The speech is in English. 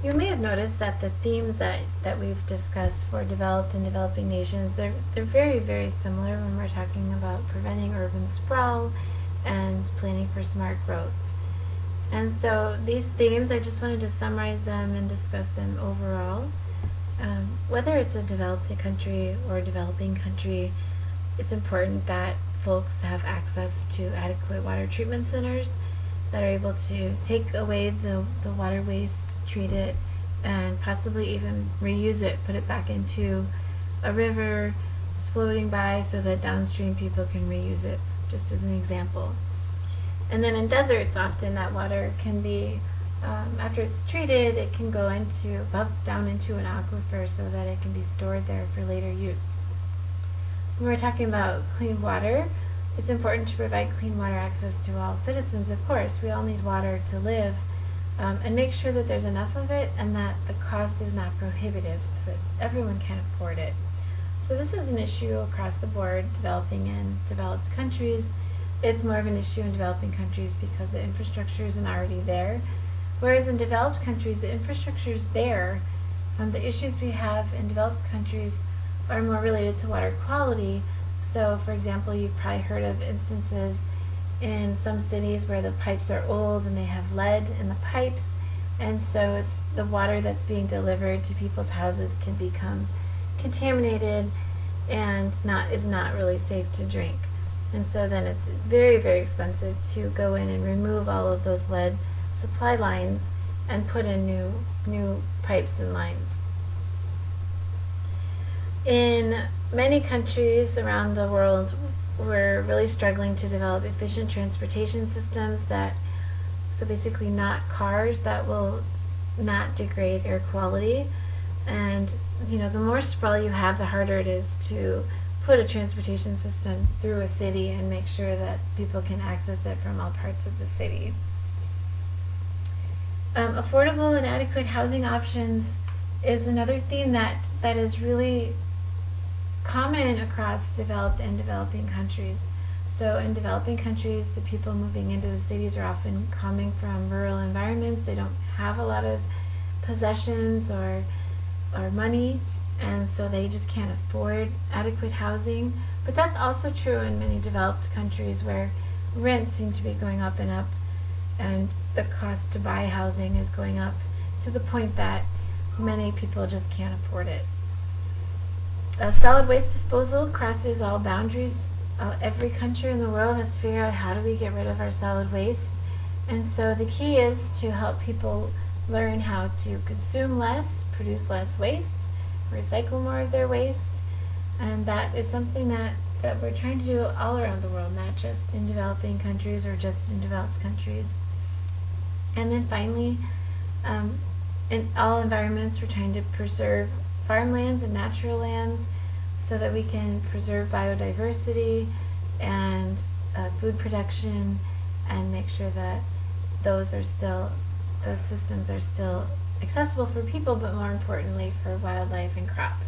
You may have noticed that the themes that we've discussed for developed and developing nations, they're very, very similar when we're talking about preventing urban sprawl and planning for smart growth. And so these themes, I just wanted to summarize them and discuss them overall. Whether it's a developed country or a developing country, it's important that folks have access to adequate water treatment centers that are able to take away the water waste, treat it, and possibly even reuse it, put it back into a river that's floating by so that downstream people can reuse it, just as an example. And then in deserts, often that water can be, after it's treated, it can go down into an aquifer so that it can be stored there for later use. When we're talking about clean water, it's important to provide clean water access to all citizens, of course. We all need water to live, and make sure that there's enough of it and that the cost is not prohibitive so that everyone can afford it. So this is an issue across the board, developing and developed countries. It's more of an issue in developing countries because the infrastructure isn't already there. Whereas in developed countries, the infrastructure is there. The issues we have in developed countries are more related to water quality. So, for example, you've probably heard of instances in some cities where the pipes are old and they have lead in the pipes, and so it's the water that's being delivered to people's houses can become contaminated and is not really safe to drink. And so then it's very, very expensive to go in and remove all of those lead supply lines and put in new pipes and lines. In many countries around the world, we're really struggling to develop efficient transportation systems so basically not cars that will not degrade air quality. And the more sprawl you have, the harder it is to put a transportation system through a city and make sure that people can access it from all parts of the city. Affordable and adequate housing options is another theme that is really common across developed and developing countries. So in developing countries, the people moving into the cities are often coming from rural environments. They don't have a lot of possessions or money, and so they just can't afford adequate housing. But that's also true in many developed countries where rents seem to be going up, and the cost to buy housing is going up to the point that many people just can't afford it. Solid waste disposal crosses all boundaries. Every country in the world has to figure out how do we get rid of our solid waste. And so the key is to help people learn how to consume less, produce less waste, recycle more of their waste. And that is something that we're trying to do all around the world, not just in developing countries or just in developed countries. And then finally, in all environments, we're trying to preserve farmlands and natural lands so that we can preserve biodiversity and food production and make sure that those systems are still accessible for people, but more importantly for wildlife and crops.